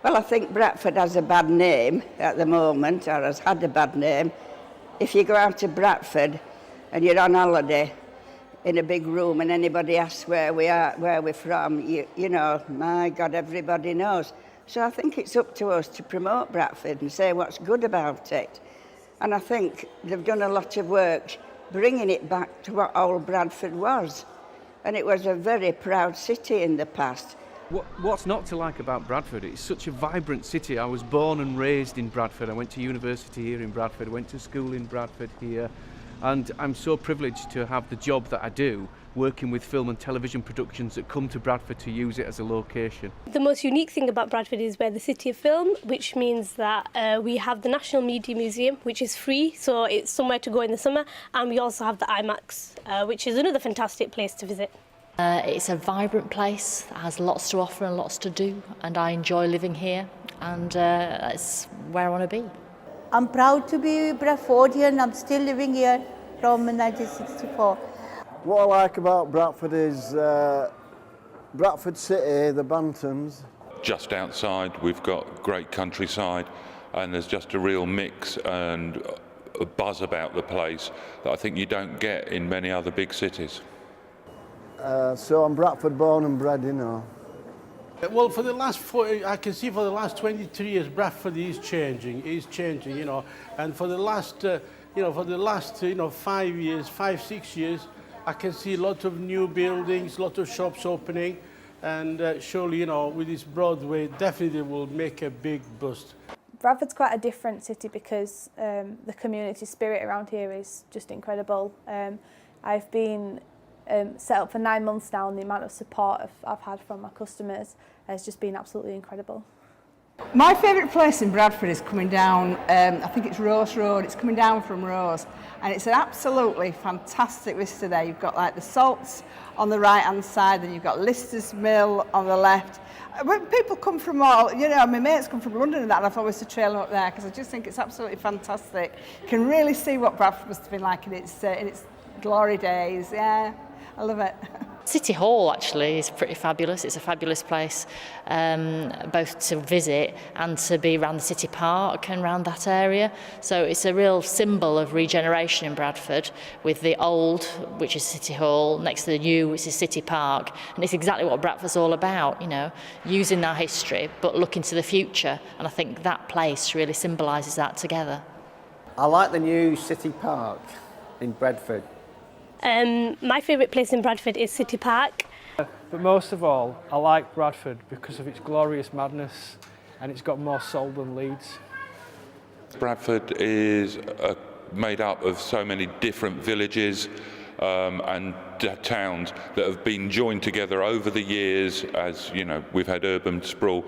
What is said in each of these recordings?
Well, I think Bradford has a bad name at the moment, or has had a bad name. If you go out to Bradford and you're on holiday in a big room and anybody asks where we are, where we're from, you know, my God, everybody knows. So I think it's up to us to promote Bradford and say what's good about it. And I think they've done a lot of work bringing it back to what old Bradford was. And it was a very proud city in the past. What's not to like about Bradford? It's such a vibrant city. I was born and raised in Bradford. I went to university here in Bradford, went to school in Bradford here, and I'm so privileged to have the job that I do, working with film and television productions that come to Bradford to use it as a location. The most unique thing about Bradford is we're the city of film, which means that we have the National Media Museum, which is free, so it's somewhere to go in the summer, and we also have the IMAX, which is another fantastic place to visit. It's a vibrant place that has lots to offer and lots to do, and I enjoy living here, and that's where I want to be. I'm proud to be Bradfordian and I'm still living here from 1964. What I like about Bradford is Bradford City, the Bantams. Just outside we've got great countryside, and there's just a real mix and a buzz about the place that I think you don't get in many other big cities. So I'm Bradford born and bred, you know. Well, for the last I can see for the last 23 years, Bradford is changing, you know. And for the last, 5, 6 years, I can see a lot of new buildings, a lot of shops opening, and surely, you know, with this Broadway, definitely will make a big boost. Bradford's quite a different city because the community spirit around here is just incredible. I've been set up for 9 months now, and the amount of support I've had from my customers has just been absolutely incredible. My favourite place in Bradford is coming down, I think it's Rose Road, it's coming down from Rose, and it's an absolutely fantastic vista there. You've got like the Salts on the right hand side, then you've got Lister's Mill on the left. When people come from all, you know, my mates come from London and that, and I've always to trail them up there because I just think it's absolutely fantastic. You can really see what Bradford must have been like in its glory days, yeah. I love it. City Hall actually is pretty fabulous. It's a fabulous place, both to visit and to be around the City Park and around that area. So it's a real symbol of regeneration in Bradford, with the old, which is City Hall, next to the new, which is City Park. And it's exactly what Bradford's all about, you know, using our history but looking to the future. And I think that place really symbolises that together. I like the new City Park in Bradford. My favourite place in Bradford is City Park. But most of all, I like Bradford because of its glorious madness, and it's got more soul than Leeds. Bradford is made up of so many different villages and towns that have been joined together over the years. As you know, we've had urban sprawl,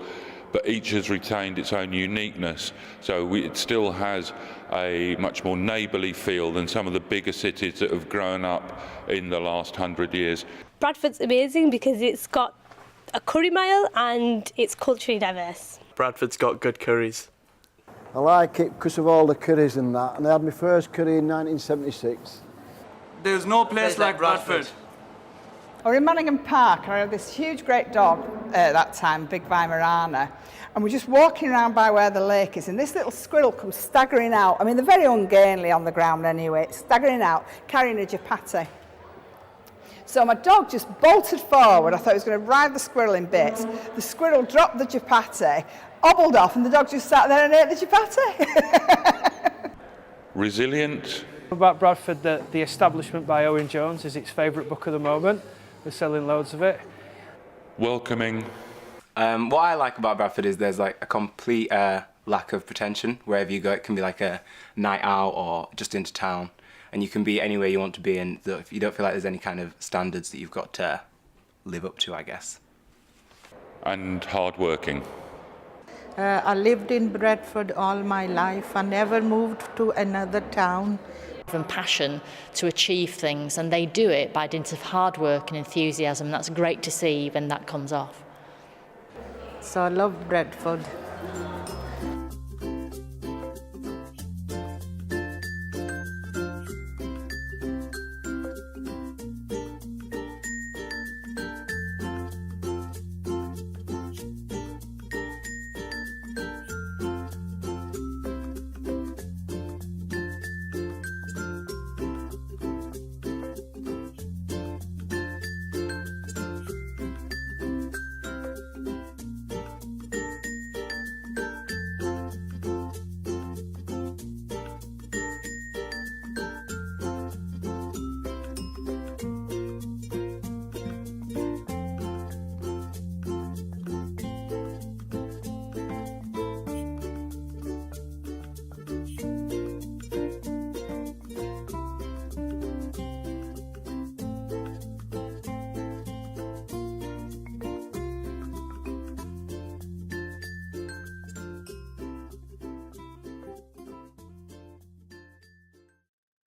but each has retained its own uniqueness. So it still has a much more neighbourly feel than some of the bigger cities that have grown up in the last 100 years. Bradford's amazing because it's got a curry mile and it's culturally diverse. Bradford's got good curries. I like it because of all the curries and that, and I had my first curry in 1976. There's no place like Bradford. Or in Manningham Park, I had this huge great dog at that time, Big Weimaraner, and we're just walking around by where the lake is, and this little squirrel comes staggering out. I mean, they're very ungainly on the ground anyway, staggering out, carrying a chapati. So my dog just bolted forward. I thought he was going to ride the squirrel in bits. The squirrel dropped the chapati, hobbled off, and the dog just sat there and ate the chapati. Resilient. About Bradford, the Establishment by Owen Jones is its favourite book of the moment. We're selling loads of it. Welcoming. What I like about Bradford is there's like a complete lack of pretension. Wherever you go, it can be like a night out or just into town, and you can be anywhere you want to be, and you don't feel like there's any kind of standards that you've got to live up to, I guess. And hard-working. I lived in Bradford all my life. I never moved to another town. And passion to achieve things, and they do it by dint of hard work and enthusiasm. That's great to see when that comes off. So I love Bradford.